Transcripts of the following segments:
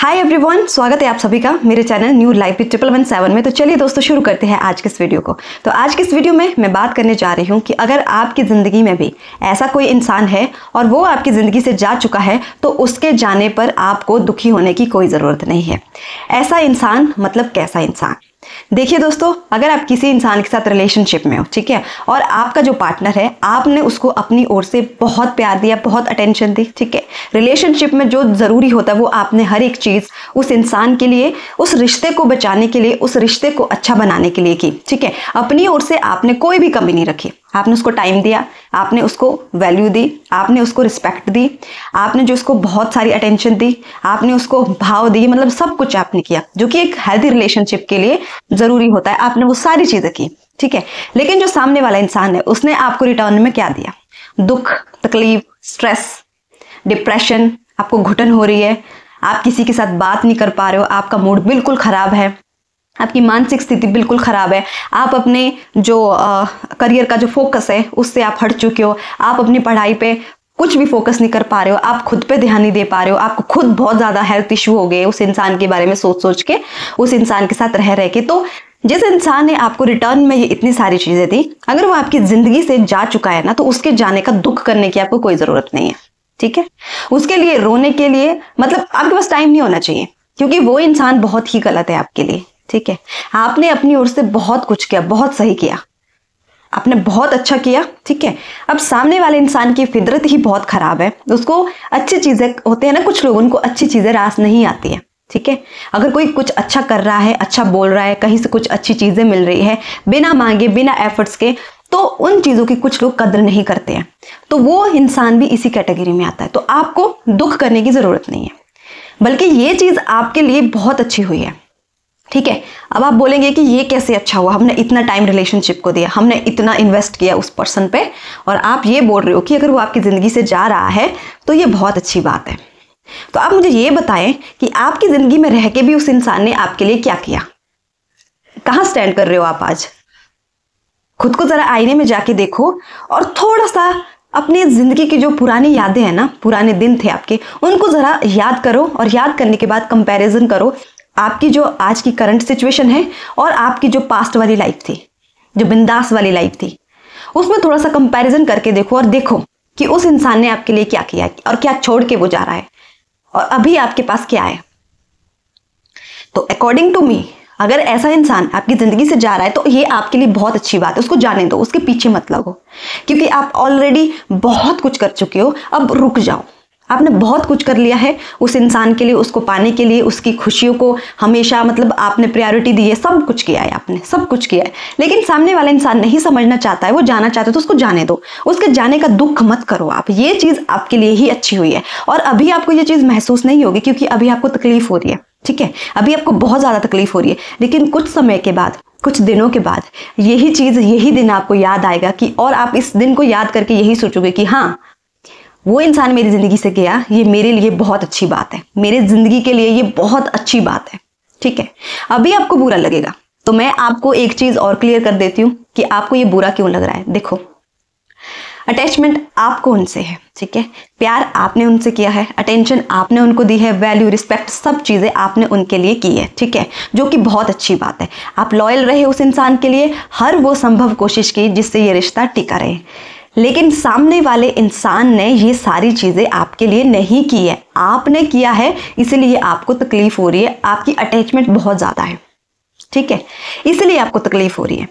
Hi everyone, स्वागत है आप सभी का मेरे चैनल न्यू लाइफ विद 117 में। तो चलिए दोस्तों शुरू करते हैं आज के इस वीडियो को। तो आज के इस वीडियो में मैं बात करने जा रही हूँ कि अगर आपकी ज़िंदगी में भी ऐसा कोई इंसान है और वो आपकी ज़िंदगी से जा चुका है तो उसके जाने पर आपको दुखी होने की कोई ज़रूरत नहीं है। ऐसा इंसान मतलब कैसा इंसान? देखिए दोस्तों, अगर आप किसी इंसान के साथ रिलेशनशिप में हो, ठीक है, और आपका जो पार्टनर है आपने उसको अपनी ओर से बहुत प्यार दिया, बहुत अटेंशन दी, ठीक है, रिलेशनशिप में जो ज़रूरी होता है वो आपने हर एक चीज़ उस इंसान के लिए, उस रिश्ते को बचाने के लिए, उस रिश्ते को अच्छा बनाने के लिए की, ठीक है। अपनी ओर से आपने कोई भी कमी नहीं रखी। आपने उसको टाइम दिया, आपने उसको वैल्यू दी, आपने उसको रिस्पेक्ट दी, आपने जो उसको बहुत सारी अटेंशन दी, आपने उसको भाव दी, मतलब सब कुछ आपने किया जो कि एक हेल्दी रिलेशनशिप के लिए ज़रूरी होता है। आपने वो सारी चीज़ें की, ठीक है। लेकिन जो सामने वाला इंसान है उसने आपको रिटर्न में क्या दिया? दुख, तकलीफ, स्ट्रेस, डिप्रेशन, आपको घुटन हो रही है, आप किसी के साथ बात नहीं कर पा रहे हो, आपका मूड बिल्कुल ख़राब है, आपकी मानसिक स्थिति बिल्कुल ख़राब है, आप अपने जो करियर का जो फोकस है उससे आप हट चुके हो, आप अपनी पढ़ाई पे कुछ भी फोकस नहीं कर पा रहे हो, आप खुद पे ध्यान नहीं दे पा रहे हो, आपको खुद बहुत ज़्यादा हेल्थ इशू हो गए उस इंसान के बारे में सोच सोच के, उस इंसान के साथ रह के। तो जिस इंसान ने आपको रिटर्न में ये इतनी सारी चीज़ें दी, अगर वो आपकी ज़िंदगी से जा चुका है ना, तो उसके जाने का दुख करने की आपको कोई ज़रूरत नहीं है, ठीक है। उसके लिए रोने के लिए मतलब आपके पास टाइम नहीं होना चाहिए, क्योंकि वो इंसान बहुत ही गलत है आपके लिए, ठीक है। आपने अपनी ओर से बहुत कुछ किया, बहुत सही किया, आपने बहुत अच्छा किया, ठीक है। अब सामने वाले इंसान की फितरत ही बहुत खराब है, उसको अच्छी चीजें होते हैं ना, कुछ लोगों को अच्छी चीजें रास नहीं आती है, ठीक है। अगर कोई कुछ अच्छा कर रहा है, अच्छा बोल रहा है, कहीं से कुछ अच्छी चीजें मिल रही है बिना मांगे, बिना एफर्ट्स के, तो उन चीजों की कुछ लोग कदर नहीं करते हैं, तो वो इंसान भी इसी कैटेगरी में आता है। तो आपको दुख करने की जरूरत नहीं है, बल्कि ये चीज आपके लिए बहुत अच्छी हुई है, ठीक है। अब आप बोलेंगे कि ये कैसे अच्छा हुआ, हमने इतना टाइम रिलेशनशिप को दिया, हमने इतना इन्वेस्ट किया उस पर्सन पे, और आप ये बोल रहे हो कि अगर वो आपकी ज़िंदगी से जा रहा है तो ये बहुत अच्छी बात है। तो आप मुझे ये बताएं कि आपकी ज़िंदगी में रह के भी उस इंसान ने आपके लिए क्या किया? कहाँ स्टैंड कर रहे हो आप आज? खुद को ज़रा आईने में जाके देखो और थोड़ा सा अपनी ज़िंदगी की जो पुरानी यादें हैं ना, पुराने दिन थे आपके, उनको ज़रा याद करो, और याद करने के बाद कंपैरिजन करो आपकी जो आज की करंट सिचुएशन है और आपकी जो पास्ट वाली लाइफ थी, जो बिंदास वाली लाइफ थी, उसमें थोड़ा सा कंपैरिजन करके देखो और देखो कि उस इंसान ने आपके लिए क्या किया और क्या छोड़ के वो जा रहा है, और अभी आपके पास क्या है। तो अकॉर्डिंग टू मी, अगर ऐसा इंसान आपकी ज़िंदगी से जा रहा है तो ये आपके लिए बहुत अच्छी बात है, उसको जाने दो, उसके पीछे मत लगो, क्योंकि आप ऑलरेडी बहुत कुछ कर चुके हो। अब रुक जाओ, आपने बहुत कुछ कर लिया है उस इंसान के लिए, उसको पाने के लिए, उसकी खुशियों को हमेशा मतलब आपने प्रायोरिटी दी है, सब कुछ किया है, आपने सब कुछ किया है। लेकिन सामने वाला इंसान नहीं समझना चाहता है, वो जाना चाहता है, तो उसको जाने दो, उसके जाने का दुख मत करो आप। ये चीज़ आपके लिए ही अच्छी हुई है, और अभी आपको ये चीज़ महसूस नहीं होगी, क्योंकि अभी आपको तकलीफ हो रही है, ठीक है, अभी आपको बहुत ज़्यादा तकलीफ हो रही है। लेकिन कुछ समय के बाद, कुछ दिनों के बाद यही चीज़, यही दिन आपको याद आएगा कि, और आप इस दिन को याद करके यही सोचोगे कि हाँ, वो इंसान मेरी ज़िंदगी से गया, ये मेरे लिए बहुत अच्छी बात है, मेरे ज़िंदगी के लिए ये बहुत अच्छी बात है, ठीक है। अभी आपको बुरा लगेगा, तो मैं आपको एक चीज़ और क्लियर कर देती हूँ कि आपको ये बुरा क्यों लग रहा है। देखो, अटैचमेंट आपको उनसे है, ठीक है, प्यार आपने उनसे किया है, अटेंशन आपने उनको दी है, वैल्यू, रिस्पेक्ट, सब चीज़ें आपने उनके लिए की है, ठीक है, जो कि बहुत अच्छी बात है। आप लॉयल रहे उस इंसान के लिए, हर वो संभव कोशिश की जिससे ये रिश्ता टिका रहे। लेकिन सामने वाले इंसान ने ये सारी चीज़ें आपके लिए नहीं की है, आपने किया है, इसलिए आपको तकलीफ हो रही है। आपकी अटैचमेंट बहुत ज़्यादा है, ठीक है, इसलिए आपको तकलीफ हो रही है।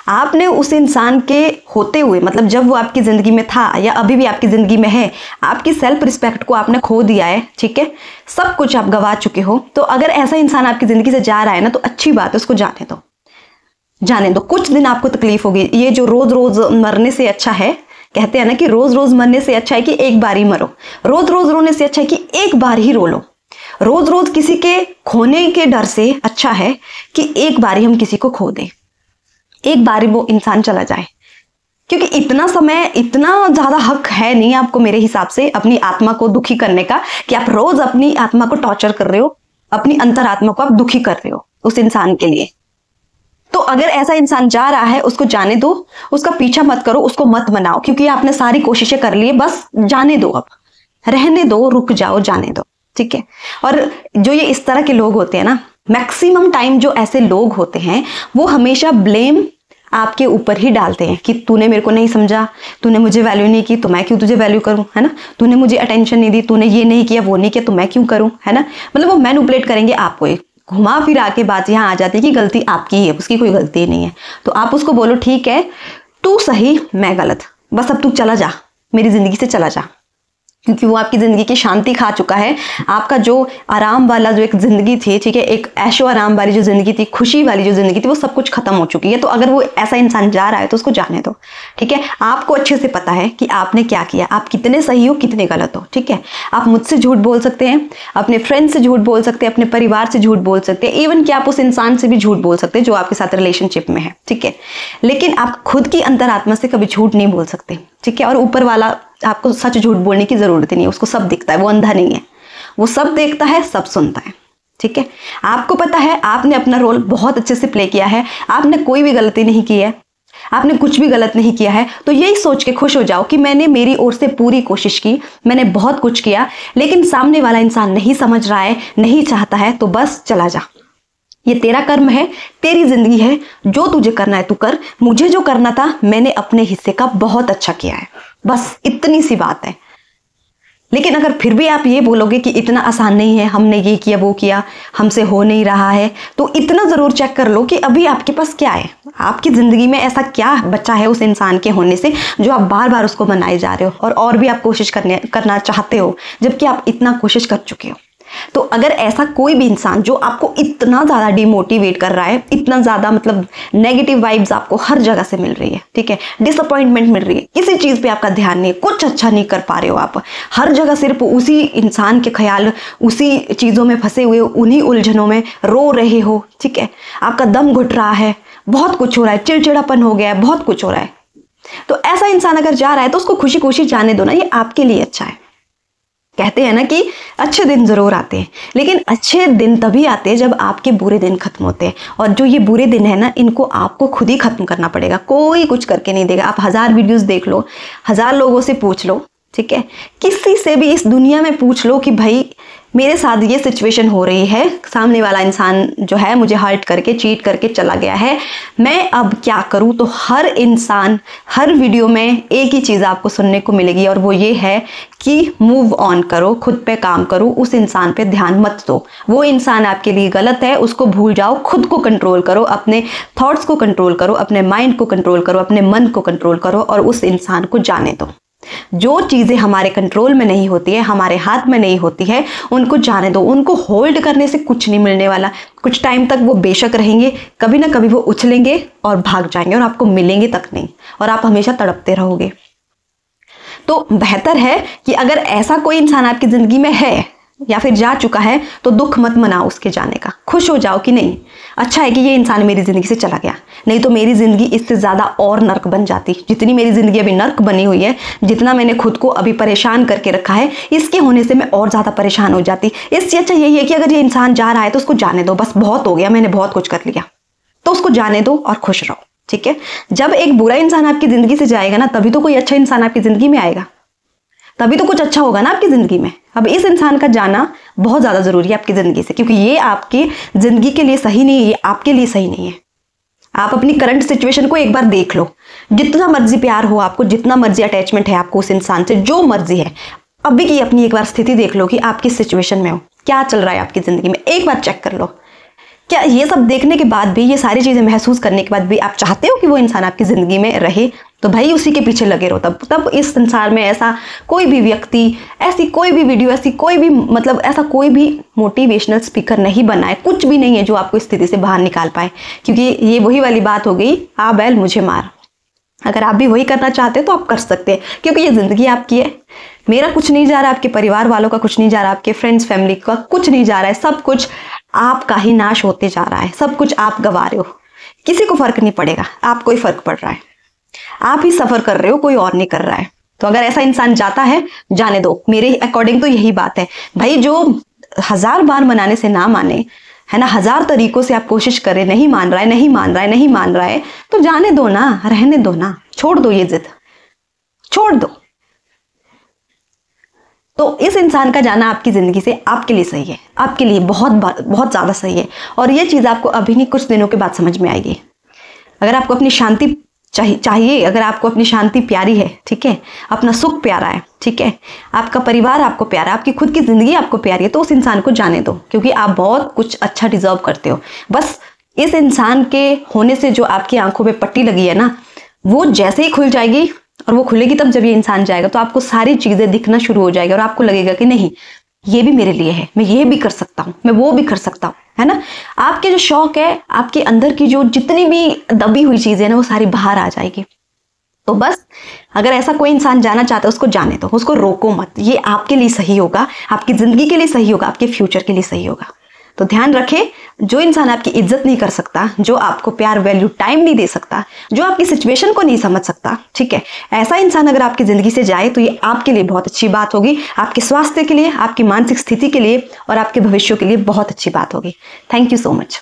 आपने उस इंसान के होते हुए, मतलब जब वो आपकी ज़िंदगी में था या अभी भी आपकी ज़िंदगी में है, आपकी सेल्फ रिस्पेक्ट को आपने खो दिया है, ठीक है, सब कुछ आप गंवा चुके हो। तो अगर ऐसा इंसान आपकी ज़िंदगी से जा रहा है ना, तो अच्छी बात है, उसको जाने दो, जाने दो। कुछ दिन आपको तकलीफ होगी, ये जो रोज रोज मरने से अच्छा है, कहते हैं ना कि रोज रोज मरने से अच्छा है कि एक बार ही मरो, रोज रोज रोने से अच्छा है कि एक बार ही रो लो, रोज रोज किसी के खोने के डर से अच्छा है कि एक बार ही हम किसी को खो दें, एक बार ही वो इंसान चला जाए। क्योंकि इतना समय, इतना ज्यादा हक है नहीं आपको मेरे हिसाब से अपनी आत्मा को दुखी करने का, कि आप रोज अपनी आत्मा को टॉर्चर कर रहे हो, अपनी अंतरात्मा को आप दुखी कर रहे हो उस इंसान के लिए। तो अगर ऐसा इंसान जा रहा है, उसको जाने दो, उसका पीछा मत करो, उसको मत मनाओ, क्योंकि आपने सारी कोशिशें कर ली है, बस जाने दो, अब रहने दो, रुक जाओ, जाने दो, ठीक है। और जो ये इस तरह के लोग होते हैं ना, मैक्सिमम टाइम जो ऐसे लोग होते हैं वो हमेशा ब्लेम आपके ऊपर ही डालते हैं कि तूने मेरे को नहीं समझा, तूने मुझे वैल्यू नहीं की तो मैं क्यों तुझे वैल्यू करूं, है ना, तूने मुझे अटेंशन नहीं दी, तूने ये नहीं किया वो नहीं किया तो मैं क्यों करूं, है ना। मतलब वो मैनिपुलेट करेंगे आपको, एक घुमा फिरा के बात यहाँ आ जाती है कि गलती आपकी है, उसकी कोई गलती नहीं है। तो आप उसको बोलो ठीक है तू सही मैं गलत, बस अब तू चला जा, मेरी जिंदगी से चला जा, क्योंकि वो आपकी ज़िंदगी की शांति खा चुका है। आपका जो आराम वाला जो एक ज़िंदगी थी, ठीक है, एक ऐशो आराम वाली जो ज़िंदगी थी, खुशी वाली जो ज़िंदगी थी, वो सब कुछ खत्म हो चुकी है। तो अगर वो ऐसा इंसान जा रहा है तो उसको जाने दो, ठीक है। आपको अच्छे से पता है कि आपने क्या किया, आप कितने सही हो कितने गलत हो, ठीक है। आप मुझसे झूठ बोल सकते हैं, अपने फ्रेंड से झूठ बोल सकते हैं, अपने परिवार से झूठ बोल सकते हैं, इवन कि आप उस इंसान से भी झूठ बोल सकते हैं जो आपके साथ रिलेशनशिप में है, ठीक है। लेकिन आप खुद की अंतरात्मा से कभी झूठ नहीं बोल सकते, ठीक है। और ऊपर वाला आपको सच झूठ बोलने की जरूरत ही नहीं है, उसको सब दिखता है, वो अंधा नहीं है, वो सब देखता है, सब सुनता है, ठीक है। आपको पता है आपने अपना रोल बहुत अच्छे से प्ले किया है, आपने कोई भी गलती नहीं की है, आपने कुछ भी गलत नहीं किया है। तो यही सोच के खुश हो जाओ कि मैंने मेरी ओर से पूरी कोशिश की, मैंने बहुत कुछ किया, लेकिन सामने वाला इंसान नहीं समझ रहा है, नहीं चाहता है, तो बस चला जा, ये तेरा कर्म है, तेरी जिंदगी है, जो तुझे करना है तू कर, मुझे जो करना था मैंने अपने हिस्से का बहुत अच्छा किया है, बस इतनी सी बात है। लेकिन अगर फिर भी आप ये बोलोगे कि इतना आसान नहीं है, हमने ये किया वो किया, हमसे हो नहीं रहा है, तो इतना जरूर चेक कर लो कि अभी आपके पास क्या है, आपकी जिंदगी में ऐसा क्या बचा है उस इंसान के होने से जो आप बार बार उसको मनाए जा रहे हो, और भी आप कोशिश करना चाहते हो जबकि आप इतना कोशिश कर चुके हो। तो अगर ऐसा कोई भी इंसान जो आपको इतना ज़्यादा डिमोटिवेट कर रहा है, इतना ज़्यादा मतलब नेगेटिव वाइब्स आपको हर जगह से मिल रही है, ठीक है, डिसअपॉइंटमेंट मिल रही है, किसी चीज़ पे आपका ध्यान नहीं है, कुछ अच्छा नहीं कर पा रहे हो आप, हर जगह सिर्फ उसी इंसान के ख्याल, उसी चीज़ों में फंसे हुए, उन्हीं उलझनों में रो रहे हो, ठीक है, आपका दम घुट रहा है, बहुत कुछ हो रहा है, चिड़चिड़ापन हो गया है, बहुत कुछ हो रहा है। तो ऐसा इंसान अगर जा रहा है तो उसको खुशी खुशी जाने दो ना, ये आपके लिए अच्छा है। कहते हैं ना कि अच्छे दिन जरूर आते हैं, लेकिन अच्छे दिन तभी आते हैं जब आपके बुरे दिन खत्म होते हैं, और जो ये बुरे दिन है ना, इनको आपको खुद ही खत्म करना पड़ेगा, कोई कुछ करके नहीं देगा। आप 1000 वीडियोस देख लो, 1000 लोगों से पूछ लो, ठीक है, किसी से भी इस दुनिया में पूछ लो कि भाई मेरे साथ ये सिचुएशन हो रही है, सामने वाला इंसान जो है मुझे हर्ट करके चीट करके चला गया है, मैं अब क्या करूं, तो हर इंसान हर वीडियो में एक ही चीज़ आपको सुनने को मिलेगी, और वो ये है कि मूव ऑन करो, खुद पे काम करो, उस इंसान पे ध्यान मत दो, वो इंसान आपके लिए गलत है, उसको भूल जाओ, खुद को कंट्रोल करो, अपने थॉट्स को कंट्रोल करो, अपने माइंड को कंट्रोल करो, अपने मन को कंट्रोल करो, और उस इंसान को जाने दो। जो चीज़ें हमारे कंट्रोल में नहीं होती है, हमारे हाथ में नहीं होती है, उनको जाने दो, उनको होल्ड करने से कुछ नहीं मिलने वाला। कुछ टाइम तक वो बेशक रहेंगे, कभी ना कभी वो उछलेंगे और भाग जाएंगे, और आपको मिलेंगे तक नहीं, और आप हमेशा तड़पते रहोगे। तो बेहतर है कि अगर ऐसा कोई इंसान आपकी ज़िंदगी में है या फिर जा चुका है तो दुख मत मनाओ उसके जाने का, खुश हो जाओ कि नहीं, अच्छा है कि ये इंसान मेरी ज़िंदगी से चला गया, नहीं तो मेरी ज़िंदगी इससे ज़्यादा और नर्क बन जाती। जितनी मेरी ज़िंदगी अभी नर्क बनी हुई है, जितना मैंने खुद को अभी परेशान करके रखा है, इसके होने से मैं और ज़्यादा परेशान हो जाती। इससे अच्छा यही है कि अगर ये इंसान जा रहा है तो उसको जाने दो, बस बहुत हो गया, मैंने बहुत कुछ कर लिया, तो उसको जाने दो और खुश रहो, ठीक है। जब एक बुरा इंसान आपकी ज़िंदगी से जाएगा ना, तभी तो कोई अच्छा इंसान आपकी ज़िंदगी में आएगा, तभी तो कुछ अच्छा होगा ना आपकी ज़िंदगी में। अब इस इंसान का जाना बहुत ज़्यादा ज़रूरी है आपकी ज़िंदगी से, क्योंकि ये आपकी ज़िंदगी के लिए सही नहीं है, ये आपके लिए सही नहीं है। आप अपनी करंट सिचुएशन को एक बार देख लो, जितना मर्जी प्यार हो आपको, जितना मर्जी अटैचमेंट है आपको उस इंसान से, जो मर्जी है, अभी की अपनी एक बार स्थिति देख लो कि आप किस सिचुएशन में हो, क्या चल रहा है आपकी ज़िंदगी में, एक बार चेक कर लो। क्या ये सब देखने के बाद भी, ये सारी चीज़ें महसूस करने के बाद भी आप चाहते हो कि वो इंसान आपकी ज़िंदगी में रहे, तो भाई उसी के पीछे लगे रहो। तब इस संसार में ऐसा कोई भी व्यक्ति, ऐसी कोई भी वीडियो, ऐसी कोई भी मतलब ऐसा कोई भी मोटिवेशनल स्पीकर नहीं बना है, कुछ भी नहीं है जो आपको इस स्थिति से बाहर निकाल पाए, क्योंकि ये वही वाली बात हो गई, आ बैल मुझे मार। अगर आप भी वही करना चाहते हो तो आप कर सकते हैं, क्योंकि ये ज़िंदगी आपकी है। मेरा कुछ नहीं जा रहा, आपके परिवार वालों का कुछ नहीं जा रहा, आपके फ्रेंड्स फैमिली का कुछ नहीं जा रहा है, सब कुछ आपका ही नाश होते जा रहा है, सब कुछ आप गवा रहे हो, किसी को फर्क नहीं पड़ेगा, आपको ही फर्क पड़ रहा है, आप ही सफर कर रहे हो, कोई और नहीं कर रहा है। तो अगर ऐसा इंसान जाता है, जाने दो, मेरे अकॉर्डिंग तो यही बात है भाई। जो 1000 बार मनाने से ना माने, है ना, 1000 तरीकों से आप कोशिश करें, नहीं मान रहा है, नहीं मान रहा है, नहीं मान रहा है, तो जाने दो ना, रहने दो ना, छोड़ दो, ये जिद छोड़ दो। तो इस इंसान का जाना आपकी ज़िंदगी से आपके लिए सही है, आपके लिए बहुत बहुत ज़्यादा सही है। और ये चीज़ आपको अभी नहीं, कुछ दिनों के बाद समझ में आएगी। अगर आपको अपनी शांति चाहिए, अगर आपको अपनी शांति प्यारी है, ठीक है, अपना सुख प्यारा है, ठीक है, आपका परिवार आपको प्यारा है, आपकी खुद की ज़िंदगी आपको प्यारी है, तो उस इंसान को जाने दो, क्योंकि आप बहुत कुछ अच्छा डिजर्व करते हो। बस इस इंसान के होने से जो आपकी आंखों पे पट्टी लगी है ना, वो जैसे ही खुल जाएगी, और वो खुलेगी तब जब ये इंसान जाएगा, तो आपको सारी चीज़ें दिखना शुरू हो जाएगी और आपको लगेगा कि नहीं, ये भी मेरे लिए है, मैं ये भी कर सकता हूँ, मैं वो भी कर सकता हूँ, है ना। आपके जो शौक है, आपके अंदर की जो जितनी भी दबी हुई चीज़ें हैं ना, वो सारी बाहर आ जाएगी। तो बस अगर ऐसा कोई इंसान जाना चाहता है, उसको जाने दो, उसको रोको मत। ये आपके लिए सही होगा, आपकी ज़िंदगी के लिए सही होगा, आपके फ्यूचर के लिए सही होगा। तो ध्यान रखें, जो इंसान आपकी इज्जत नहीं कर सकता, जो आपको प्यार, वैल्यू, टाइम नहीं दे सकता, जो आपकी सिचुएशन को नहीं समझ सकता, ठीक है, ऐसा इंसान अगर आपकी ज़िंदगी से जाए तो ये आपके लिए बहुत अच्छी बात होगी, आपके स्वास्थ्य के लिए, आपकी मानसिक स्थिति के लिए और आपके भविष्य के लिए बहुत अच्छी बात होगी। Thank you so much.